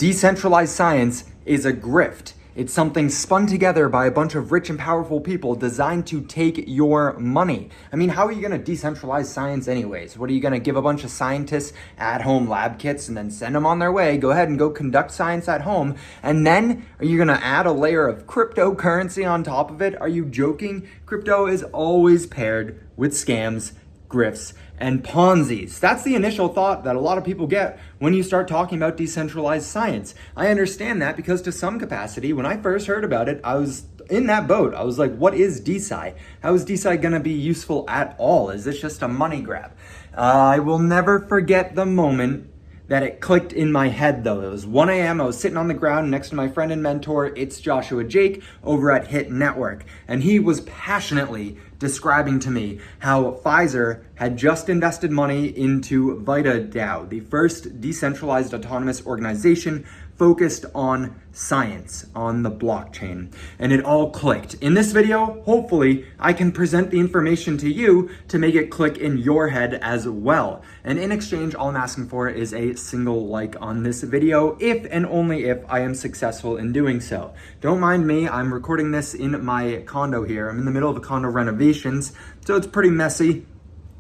Decentralized science is a grift. It's something spun together by a bunch of rich and powerful people designed to take your money. I mean, how are you going to decentralize science anyways? What are you going to give a bunch of scientists at-home lab kits and then send them on their way? Go ahead and go conduct science at home. And then are you going to add a layer of cryptocurrency on top of it? Are you joking? Crypto is always paired with scams, grifts, and Ponzi's. That's the initial thought that a lot of people get when you start talking about decentralized science. I understand that because to some capacity, when I first heard about it, I was in that boat. I was like, what is Desci? How is Desci going to be useful at all? Is this just a money grab? I will never forget the moment that it clicked in my head though. It was 1 a.m. I was sitting on the ground next to my friend and mentor, It's Joshua Jake, over at Hit Network. And he was passionately describing to me how Pfizer had just invested money into VitaDAO, the first decentralized autonomous organization focused on science, on the blockchain. And it all clicked. In this video, hopefully, I can present the information to you to make it click in your head as well. And in exchange, all I'm asking for is a single like on this video, if and only if I am successful in doing so. Don't mind me, I'm recording this in my condo here. I'm in the middle of a condo renovations, so it's pretty messy,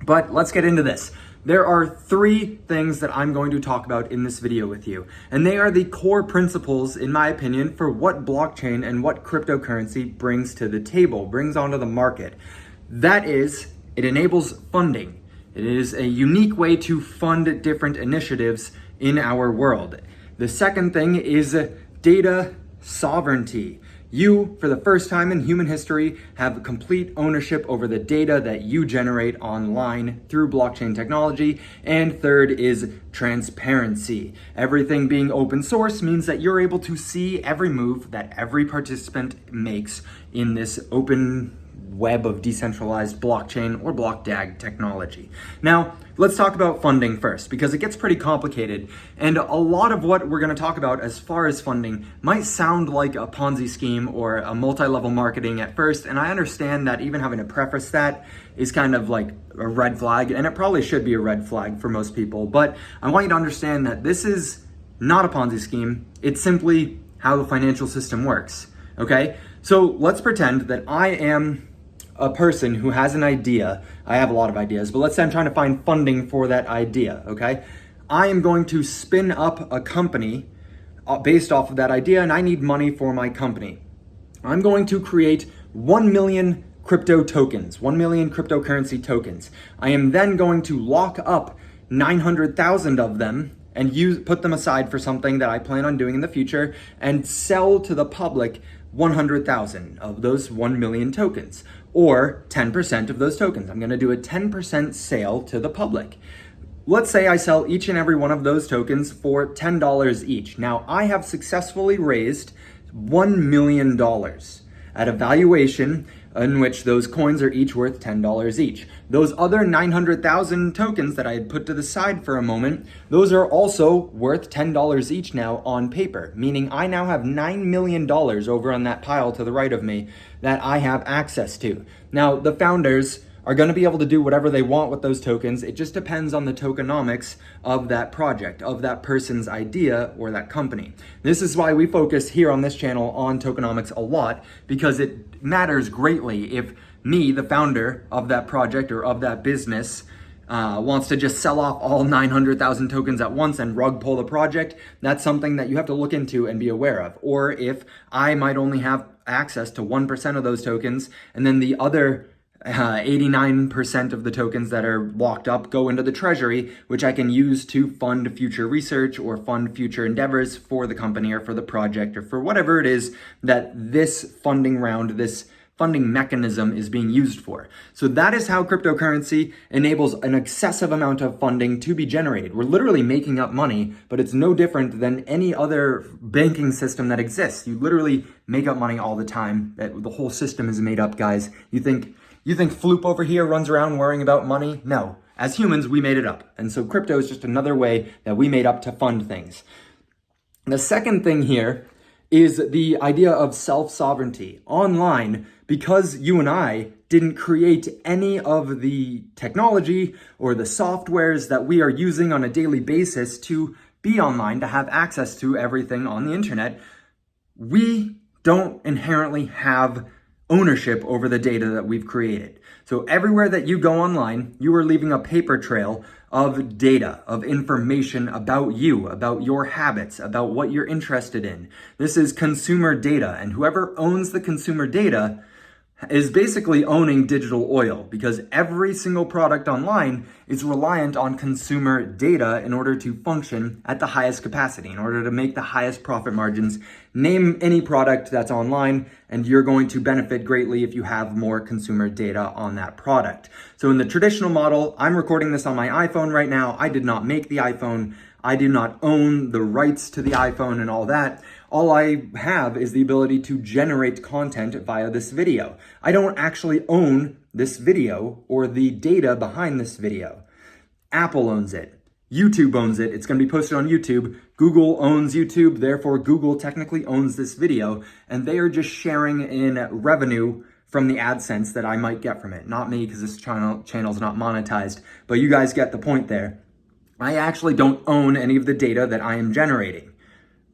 but let's get into this. There are 3 things that I'm going to talk about in this video with you, and they are the core principles, in my opinion, for what blockchain and what cryptocurrency brings to the table, brings onto the market. That is, it enables funding. It is a unique way to fund different initiatives in our world. The second thing is data sovereignty. You, for the first time in human history, have complete ownership over the data that you generate online through blockchain technology. And third is transparency. Everything being open source means that you're able to see every move that every participant makes in this open web of decentralized blockchain or block-DAG technology. Now, let's talk about funding first, because it gets pretty complicated, and a lot of what we're going to talk about as far as funding might sound like a Ponzi scheme or a multi-level marketing at first, and I understand that even having to preface that is kind of like a red flag, and it probably should be a red flag for most people, but I want you to understand that this is not a Ponzi scheme. It's simply how the financial system works, okay? So let's pretend that I am a person who has an idea. I have a lot of ideas, but let's say I'm trying to find funding for that idea, okay? I am going to spin up a company based off of that idea, and I need money for my company. I'm going to create 1 million crypto tokens, 1 million cryptocurrency tokens. I am then going to lock up 900,000 of them and put them aside for something that I plan on doing in the future and sell to the public 100,000 of those 1 million tokens, or 10% of those tokens. I'm going to do a 10% sale to the public. Let's say I sell each and every one of those tokens for $10 each. Now, I have successfully raised $1 million at a valuation in which those coins are each worth $10 each. Those other 900,000 tokens that I had put to the side for a moment, those are also worth $10 each now on paper, meaning I now have $9 million over on that pile to the right of me that I have access to. Now, the founders are going to be able to do whatever they want with those tokens. It just depends on the tokenomics of that project, of that person's idea or that company. This is why we focus here on this channel on tokenomics a lot, because it matters greatly if me, the founder of that project or of that business, wants to just sell off all 900,000 tokens at once and rug pull the project. That's something that you have to look into and be aware of. Or if I might only have access to 1% of those tokens, and then the other 89% of the tokens that are locked up go into the treasury, which I can use to fund future research or fund future endeavors for the company or for the project or for whatever it is that this funding round, this funding mechanism is being used for. So that is how cryptocurrency enables an excessive amount of funding to be generated. We're literally making up money, but it's no different than any other banking system that exists. You literally make up money all the time. The whole system is made up, guys. You think Floop over here runs around worrying about money? No. As humans, we made it up. And so crypto is just another way that we made up to fund things. The second thing here is the idea of self-sovereignty. Online, because you and I didn't create any of the technology or the softwares that we are using on a daily basis to be online, to have access to everything on the internet, we don't inherently have ownership over the data that we've created. So everywhere that you go online, you are leaving a paper trail of data, of information about you, about your habits, about what you're interested in. This is consumer data, and whoever owns the consumer data is basically owning digital oil, because every single product online is reliant on consumer data in order to function at the highest capacity, in order to make the highest profit margins. Name any product that's online, and you're going to benefit greatly if you have more consumer data on that product. So in the traditional model, I'm recording this on my iPhone right now. I did not make the iPhone. I do not own the rights to the iPhone and all that. All I have is the ability to generate content via this video. I don't actually own this video or the data behind this video. Apple owns it. YouTube owns it. It's going to be posted on YouTube. Google owns YouTube. Therefore, Google technically owns this video, and they are just sharing in revenue from the AdSense that I might get from it. Not me, because this channel's not monetized, but you guys get the point there. I actually don't own any of the data that I am generating.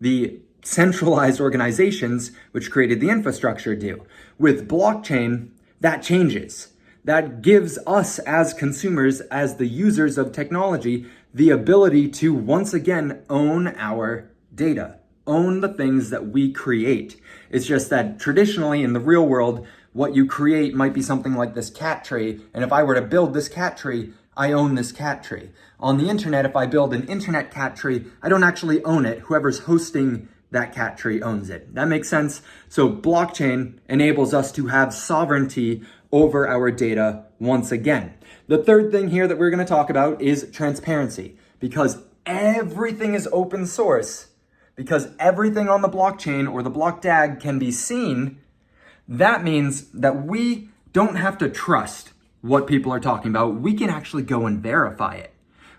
The centralized organizations which created the infrastructure do. With blockchain, that changes. That gives us as consumers, as the users of technology, the ability to once again own our data, own the things that we create. It's just that traditionally in the real world, what you create might be something like this cat tree, and if I were to build this cat tree, I own this cat tree. On the internet, if I build an internet cat tree, I don't actually own it. Whoever's hosting that cat tree owns it. That makes sense? So blockchain enables us to have sovereignty over our data once again. The third thing here that we're going to talk about is transparency. Because everything is open source, because everything on the blockchain or the block DAG can be seen, that means that we don't have to trust what people are talking about. We can actually go and verify it.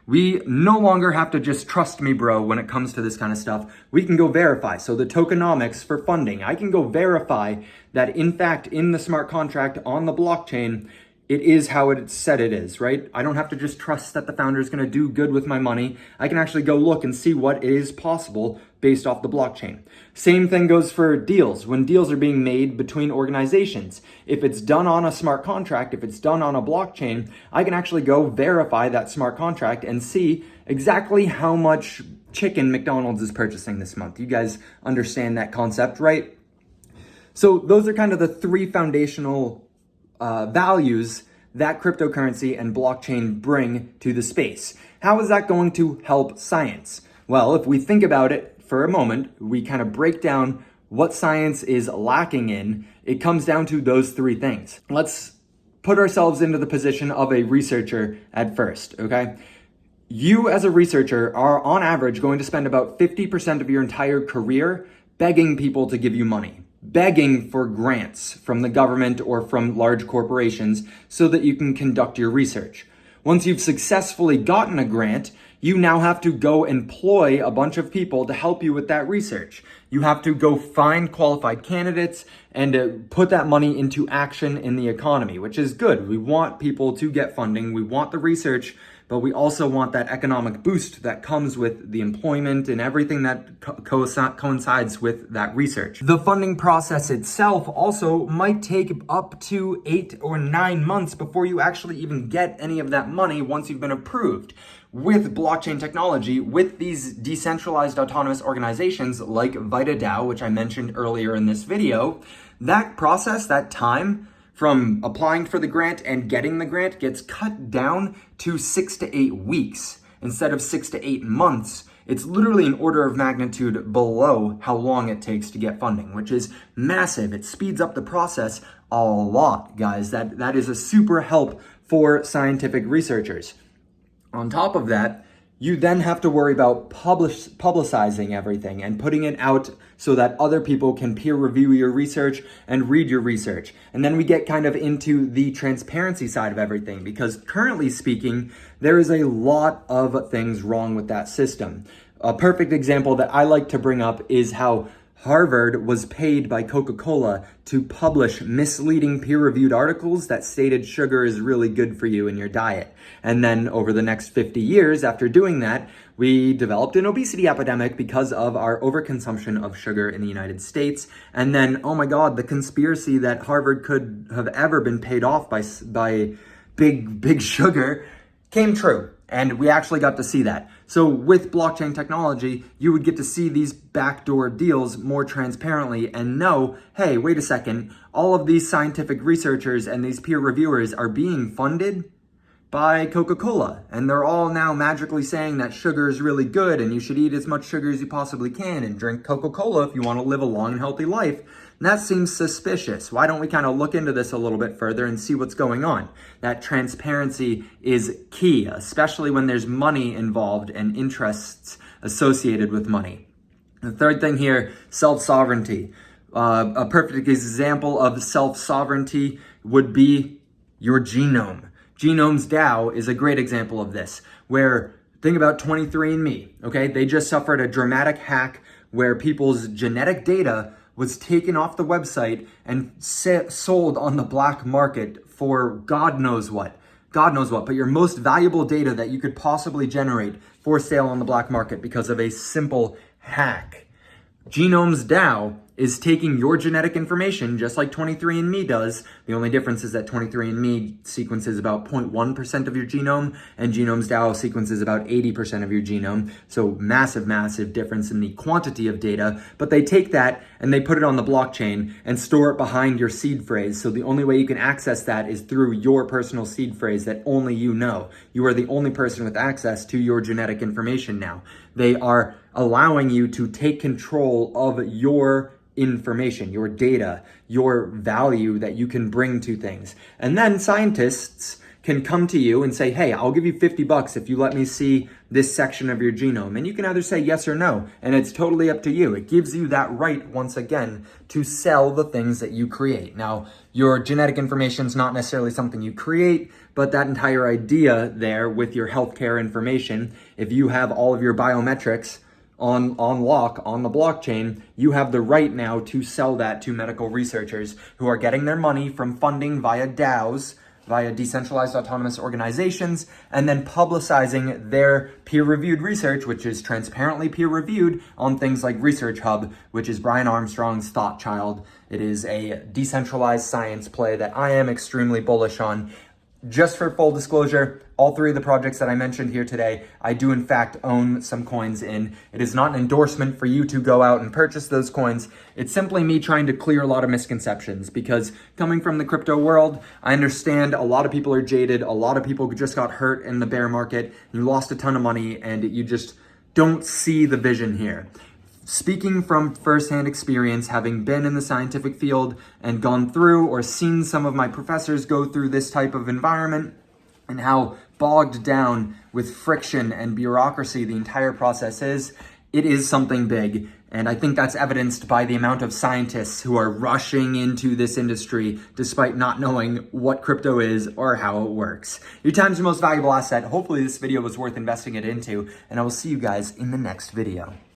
We no longer have to just trust me, bro, when it comes to this kind of stuff. We can go verify. So the tokenomics for funding, I can go verify that in fact, in the smart contract on the blockchain, it is how it said it is, right? I don't have to just trust that the founder is going to do good with my money. I can actually go look and see what is possible based off the blockchain. Same thing goes for deals. When deals are being made between organizations, if it's done on a smart contract, if it's done on a blockchain, I can actually go verify that smart contract and see exactly how much chicken McDonald's is purchasing this month. You guys understand that concept, right? So those are kind of the three foundational values that cryptocurrency and blockchain bring to the space. How is that going to help science? Well, if we think about it for a moment, we kind of break down what science is lacking in. It comes down to those three things. Let's put ourselves into the position of a researcher at first, okay? You as a researcher are on average going to spend about 50% of your entire career begging people to give you money, begging for grants from the government or from large corporations so that you can conduct your research. Once you've successfully gotten a grant, you now have to go employ a bunch of people to help you with that research. You have to go find qualified candidates and put that money into action in the economy, which is good. We want people to get funding. We want the research, but we also want that economic boost that comes with the employment and everything that coincides with that research. The funding process itself also might take up to 8 or 9 months before you actually even get any of that money once you've been approved. With blockchain technology, with these decentralized autonomous organizations like VitaDAO, which I mentioned earlier in this video, that process, that time from applying for the grant and getting the grant gets cut down to 6 to 8 weeks. Instead of 6 to 8 months, it's literally an order of magnitude below how long it takes to get funding, which is massive. It speeds up the process a lot, guys. That is a super help for scientific researchers. On top of that, you then have to worry about publicizing everything and putting it out so that other people can peer review your research and read your research. And then we get kind of into the transparency side of everything, because currently speaking, there is a lot of things wrong with that system. A perfect example that I like to bring up is how Harvard was paid by Coca-Cola to publish misleading peer-reviewed articles that stated sugar is really good for you in your diet. And then over the next 50 years after doing that, we developed an obesity epidemic because of our overconsumption of sugar in the United States. And then, oh my God, the conspiracy that Harvard could have ever been paid off by big sugar came true. And we actually got to see that. So with blockchain technology, you would get to see these backdoor deals more transparently and know, hey, wait a second, all of these scientific researchers and these peer reviewers are being funded by Coca-Cola. And they're all now magically saying that sugar is really good and you should eat as much sugar as you possibly can and drink Coca-Cola if you want to live a long and healthy life. And that seems suspicious. Why don't we kind of look into this a little bit further and see what's going on? That transparency is key, especially when there's money involved and interests associated with money. The third thing here, self-sovereignty. A perfect example of self-sovereignty would be your genome. Genome's DAO is a great example of this, where think about 23andMe, okay? They just suffered a dramatic hack where people's genetic data was taken off the website and sold on the black market for God knows what, but your most valuable data that you could possibly generate for sale on the black market because of a simple hack. Genome's DAO is taking your genetic information just like 23andMe does. The only difference is that 23andMe sequences about 0.1% of your genome and Genome's DAO sequences about 80% of your genome. So massive difference in the quantity of data, but they take that and they put it on the blockchain and store it behind your seed phrase. So the only way you can access that is through your personal seed phrase that only you know. You are the only person with access to your genetic information now. They are allowing you to take control of your information, your data, your value that you can bring to things. And then scientists can come to you and say, hey, I'll give you $50 if you let me see this section of your genome. And you can either say yes or no, and it's totally up to you. It gives you that right, once again, to sell the things that you create. Now, your genetic information is not necessarily something you create, but that entire idea there with your healthcare information, if you have all of your biometrics on lock on the blockchain, you have the right now to sell that to medical researchers who are getting their money from funding via DAOs, via decentralized autonomous organizations, and then publicizing their peer-reviewed research, which is transparently peer-reviewed on things like Research Hub, which is Brian Armstrong's thought child. It is a decentralized science play that I am extremely bullish on. Just for full disclosure, all three of the projects that I mentioned here today, I do in fact own some coins in. It is not an endorsement for you to go out and purchase those coins. It's simply me trying to clear a lot of misconceptions, because coming from the crypto world, I understand a lot of people are jaded. A lot of people just got hurt in the bear market. You lost a ton of money and you just don't see the vision here. Speaking from firsthand experience, having been in the scientific field and gone through or seen some of my professors go through this type of environment and how bogged down with friction and bureaucracy the entire process is, it is something big. And I think that's evidenced by the amount of scientists who are rushing into this industry despite not knowing what crypto is or how it works. Your time is your most valuable asset. Hopefully this video was worth investing it into, and I will see you guys in the next video.